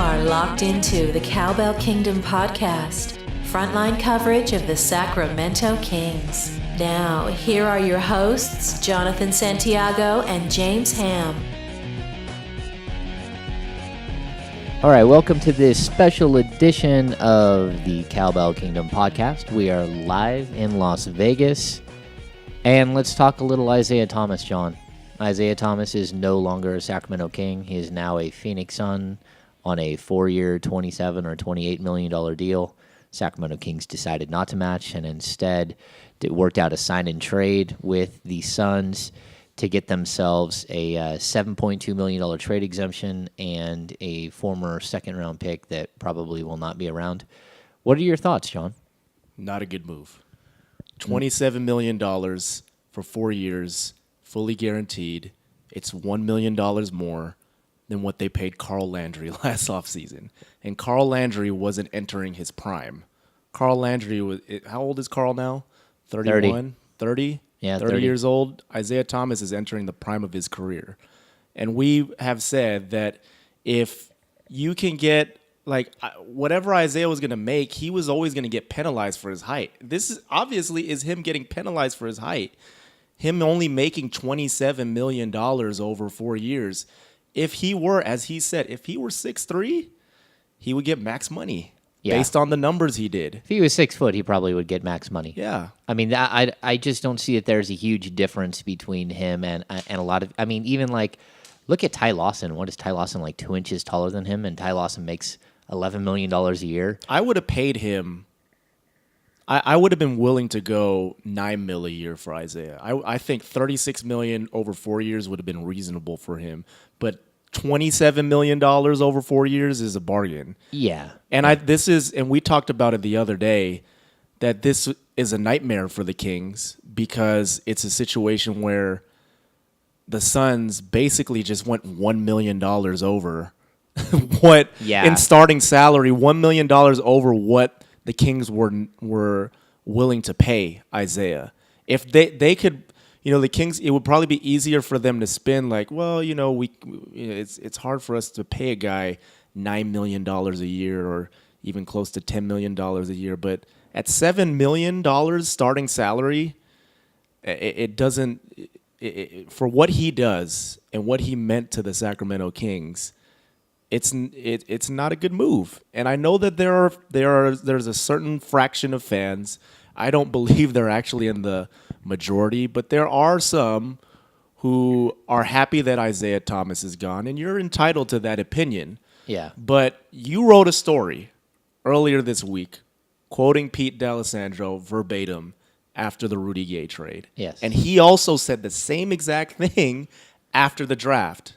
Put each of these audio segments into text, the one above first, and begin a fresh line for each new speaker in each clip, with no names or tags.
are locked into the Cowbell Kingdom podcast, frontline coverage of the Sacramento Kings. Now, here are your hosts, Jonathan Santiago and James Ham.
All right, welcome to this special edition of the Cowbell Kingdom podcast. We are live in Las Vegas, and let's talk a little Isaiah Thomas, John. Isaiah Thomas is no longer a Sacramento King. He is now a Phoenix Sun on a 4-year, $27 or $28 million deal. Sacramento Kings decided not to match, and instead it worked out a sign-and-trade with the Suns to get themselves a $7.2 million trade exemption and a former second-round pick that probably will not be around. What are your thoughts, John?
Not a good move. $27 million for 4 years, fully guaranteed. It's $1 million more than what they paid Carl Landry last offseason. And Carl Landry wasn't entering his prime. Carl Landry was, how old is Carl now? 31? 30?
Yeah,
30 years old. Isaiah Thomas is entering the prime of his career. And we have said that if you can get, like, whatever Isaiah was going to make, he was always going to get penalized for his height. This is obviously is him getting penalized for his height. Him only making $27 million over 4 years. If he were, as he said, if he were 6'3", he would get max money based on the numbers he did.
If he was 6 foot, he probably would get max money.
Yeah.
I mean, I just don't see that there's a huge difference between him and a lot of, I mean, even like, look at Ty Lawson. What is Ty Lawson, like 2 inches taller than him? And Ty Lawson makes $11 million a year.
I would have paid him. I would have been willing to go $9 million a year for Isaiah. I think $36 million over 4 years would have been reasonable for him, but $27 million over 4 years is a bargain.
Yeah,
and we talked about it the other day that this is a nightmare for the Kings because it's a situation where the Suns basically just went $1 million over in starting salary, $1 million over what the Kings were willing to pay Isaiah. If they could, the Kings, it would probably be easier for them to spend like, well, it's hard for us to pay a guy $9 million a year or even close to $10 million a year. But at $7 million starting salary, it doesn't, for what he does and what he meant to the Sacramento Kings, it's not a good move. And I know that there's a certain fraction of fans. I don't believe they're actually in the majority, but there are some who are happy that Isaiah Thomas is gone, and you're entitled to that opinion.
Yeah.
But you wrote a story earlier this week quoting Pete D'Alessandro verbatim after the Rudy Gay trade.
Yes.
And he also said the same exact thing after the draft,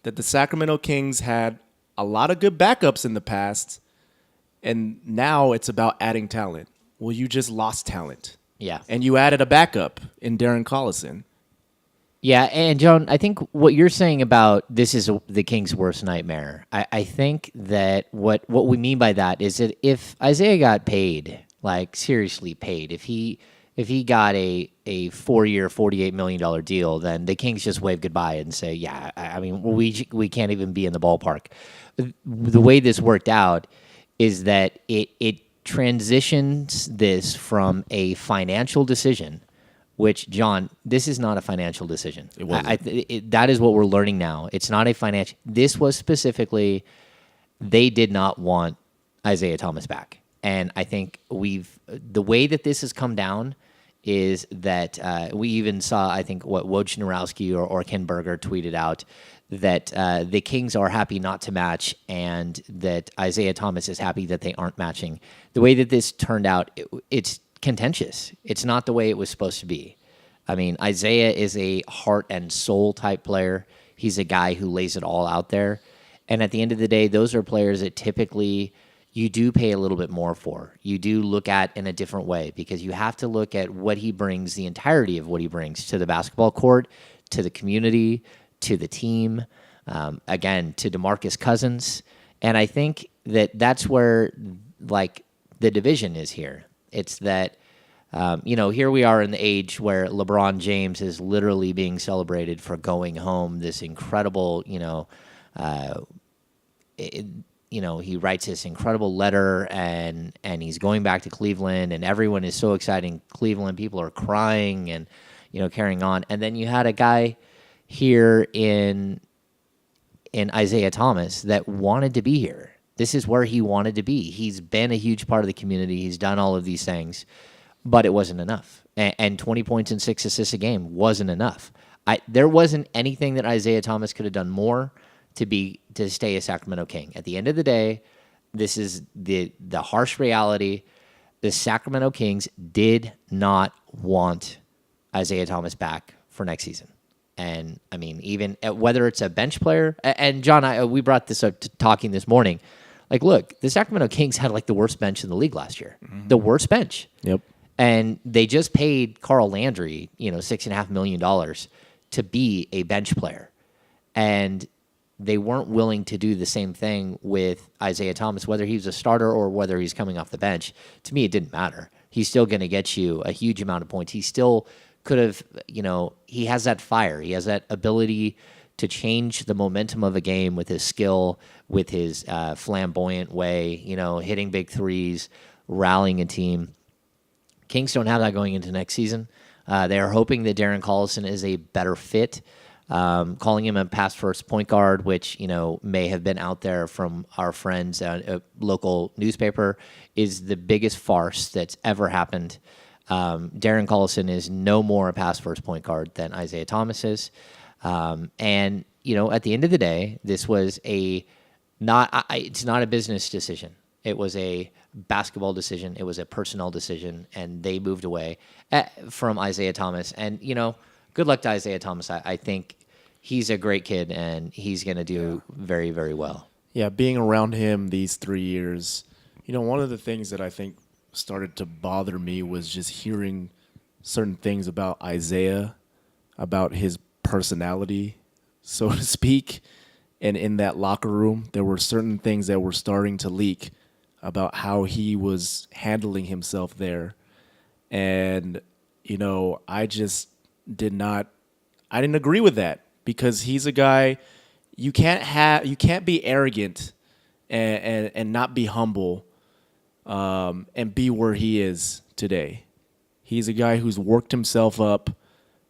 that the Sacramento Kings had a lot of good backups in the past, and now it's about adding talent. Well, you just lost talent.
Yeah.
And you added a backup in Darren Collison.
Yeah, and John, I think what you're saying about this is the Kings' worst nightmare. I think that what we mean by that is that if Isaiah got paid, like seriously paid, if he got a 4-year, $48 million deal, then the Kings just wave goodbye and say, yeah, I mean, we can't even be in the ballpark. The way this worked out is that it transitions this from a financial decision, which, John, this is not a financial decision.
It wasn't.
That is what we're learning now. It's not a financial. This was specifically, they did not want Isaiah Thomas back. And I think the way that this has come down is that we even saw, I think, what Wojnarowski or Ken Berger tweeted out, that the Kings are happy not to match and that Isaiah Thomas is happy that they aren't matching. The way that this turned out, it's contentious. It's not the way it was supposed to be. I mean, Isaiah is a heart and soul type player. He's a guy who lays it all out there. And at the end of the day, those are players that typically you do pay a little bit more for. You do look at in a different way because you have to look at what he brings, the entirety of what he brings to the basketball court, to the community, to the team, again, to DeMarcus Cousins. And I think that that's where, like, the division is here. It's that, here we are in the age where LeBron James is literally being celebrated for going home, this incredible, he writes this incredible letter, and he's going back to Cleveland, and everyone is so excited in Cleveland. People are crying and, carrying on. And then you had a guy here in Isaiah Thomas that wanted to be here. This is where he wanted to be. He's been a huge part of the community. He's done all of these things, but it wasn't enough. And 20 points and 6 assists a game wasn't enough. There wasn't anything that Isaiah Thomas could have done more to stay a Sacramento King. At the end of the day, this is the harsh reality. The Sacramento Kings did not want Isaiah Thomas back for next season. And, I mean, even whether it's a bench player, and John, we brought this up talking this morning. Like, look, the Sacramento Kings had, the worst bench in the league last year. Mm-hmm. The worst bench.
Yep.
And they just paid Carl Landry, $6.5 million to be a bench player. And they weren't willing to do the same thing with Isaiah Thomas, whether he was a starter or whether he's coming off the bench. To me, it didn't matter. He's still going to get you a huge amount of points. He still could have, he has that fire. He has that ability to change the momentum of a game with his skill, with his flamboyant way, hitting big threes, rallying a team. Kings don't have that going into next season. They are hoping that Darren Collison is a better fit. Calling him a pass-first point guard, which, may have been out there from our friends at a local newspaper, is the biggest farce that's ever happened. Darren Collison is no more a pass-first point guard than Isaiah Thomas is. And, at the end of the day, this was it's not a business decision. It was a basketball decision. It was a personnel decision, and they moved away from Isaiah Thomas. And, good luck to Isaiah Thomas. I think he's a great kid, and he's going to do very, very well.
Yeah, being around him these 3 years, one of the things that I think started to bother me was just hearing certain things about Isaiah, about his personality, so to speak. And in that locker room, there were certain things that were starting to leak about how he was handling himself there. And, I just didn't agree with that, because he's a guy, you can't be arrogant and not be humble and be where he is today. He's a guy who's worked himself up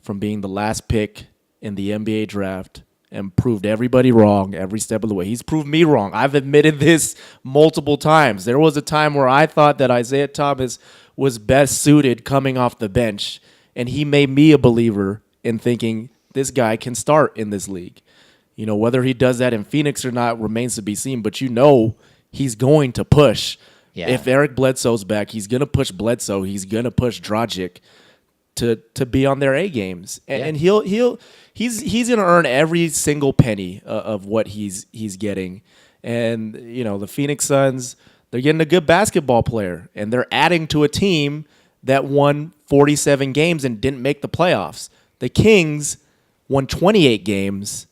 from being the last pick in the NBA draft and proved everybody wrong every step of the way. He's proved me wrong. I've admitted this multiple times. There was a time where I thought that Isaiah Thomas was best suited coming off the bench, and he made me a believer in thinking this guy can start in this league. Whether he does that in Phoenix or not remains to be seen, but he's going to push. Yeah. If Eric Bledsoe's back, he's going to push Bledsoe. He's going to push Dragic to be on their A games. And he's going to earn every single penny of what he's getting. And, the Phoenix Suns, they're getting a good basketball player, and they're adding to a team that won 47 games and didn't make the playoffs. The Kings won 28 games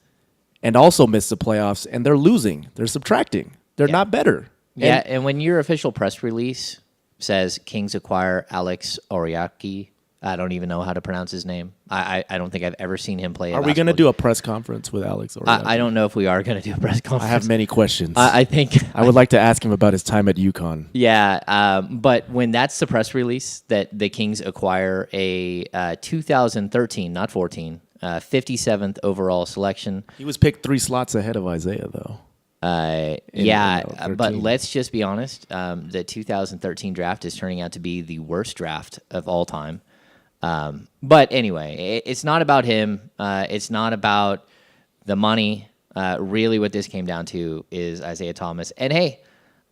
and also missed the playoffs, and they're losing. They're subtracting. They're not better.
And when your official press release says Kings acquire Alex Oriaki, I don't even know how to pronounce his name. I don't think I've ever seen him play.
Are we going to do a press conference with Alex Oriaki?
I don't know if we are going to do a press conference.
I have many questions.
I think
I would like to ask him about his time at UConn.
Yeah, but when that's the press release that the Kings acquire a 2013, not 14, 57th overall selection.
He was picked 3 slots ahead of Isaiah, though.
But let's just be honest. The 2013 draft is turning out to be the worst draft of all time. But anyway, it's not about him. It's not about the money. Really what this came down to is Isaiah Thomas. And hey,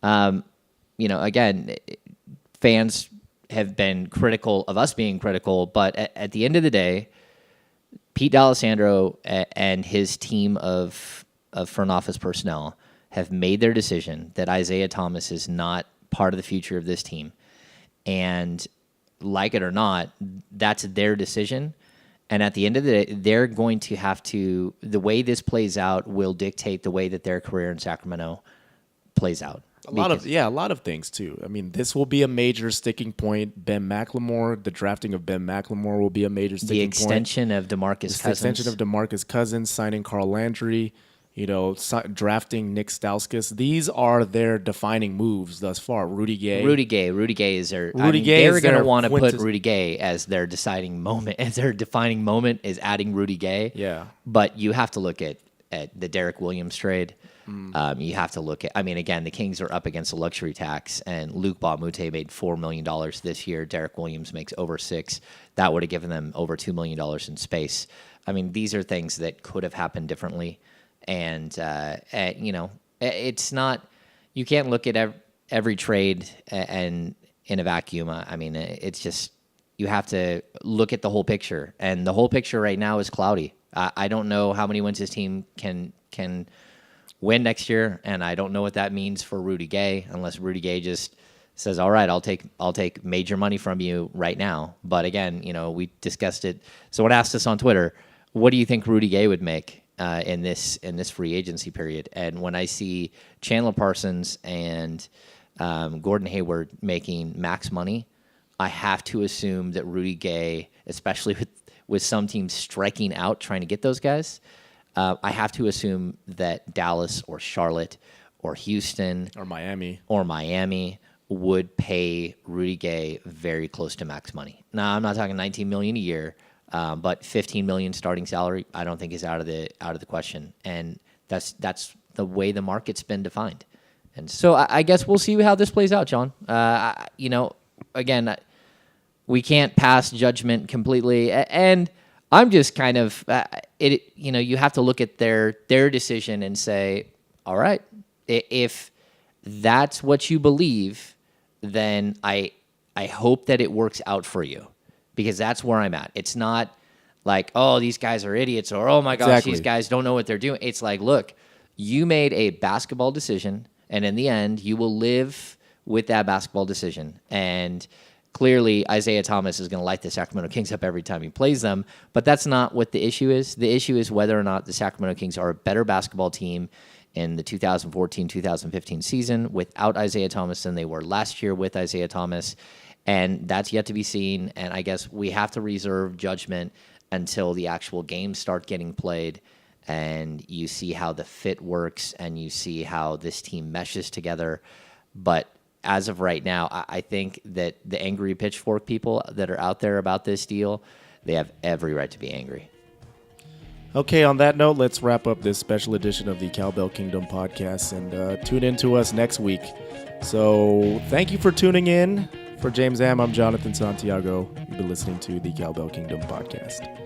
again, fans have been critical of us being critical, but at the end of the day, Pete D'Alessandro and his team of front office personnel have made their decision that Isaiah Thomas is not part of the future of this team. And like it or not, that's their decision. And at the end of the day, they're going to have to, the way this plays out will dictate the way that their career in Sacramento plays out.
A lot of things too. I mean, this will be a major sticking point. Ben McLemore, the drafting of Ben McLemore will be a major sticking point.
The extension of DeMarcus Cousins.
The extension of DeMarcus Cousins, signing Carl Landry. drafting Nick Stauskas. These are their defining moves thus far. Rudy Gay is
their.
They're
going to want to put Rudy Gay as their deciding moment, as their defining moment is adding Rudy Gay.
Yeah,
but you have to look at the Derek Williams trade. You have to look at. I mean, again, the Kings are up against a luxury tax, and Luke Baumute made $4 million this year. Derek Williams makes over $6 million. That would have given them over $2 million in space. I mean, these are things that could have happened differently. And, it's not, you can't look at every trade and in a vacuum. I mean, it's just, you have to look at the whole picture. And the whole picture right now is cloudy. I don't know how many wins this team can win next year. And I don't know what that means for Rudy Gay, unless Rudy Gay just says, all right, I'll take major money from you right now. But again, we discussed it. Someone asked us on Twitter, what do you think Rudy Gay would make in this free agency period? And when I see Chandler Parsons and Gordon Hayward making max money, I have to assume that Rudy Gay, especially with some teams striking out trying to get those guys, I have to assume that Dallas or Charlotte or Houston
or Miami
would pay Rudy Gay very close to max money. Now, I'm not talking $19 million a year. But $15 million starting salary, I don't think is out of the question, and that's the way the market's been defined. And so I guess we'll see how this plays out, John. Again, we can't pass judgment completely, and I'm just kind of you have to look at their decision and say, all right, if that's what you believe, then I hope that it works out for you. Because that's where I'm at. It's not like, oh, these guys are idiots, or oh my gosh, These guys don't know what they're doing. It's like, look, you made a basketball decision, and in the end, you will live with that basketball decision. And clearly, Isaiah Thomas is going to light the Sacramento Kings up every time he plays them, but that's not what the issue is. The issue is whether or not the Sacramento Kings are a better basketball team in the 2014-2015 season without Isaiah Thomas than they were last year with Isaiah Thomas. And that's yet to be seen, and I guess we have to reserve judgment until the actual games start getting played and you see how the fit works and you see how this team meshes together. But as of right now, I think that the angry pitchfork people that are out there about this deal, they have every right to be angry.
Okay, on that note, let's wrap up this special edition of the Cowbell Kingdom podcast and tune in to us next week. So thank you for tuning in. For James Am, I'm Jonathan Santiago. You've been listening to the Cowbell Kingdom podcast.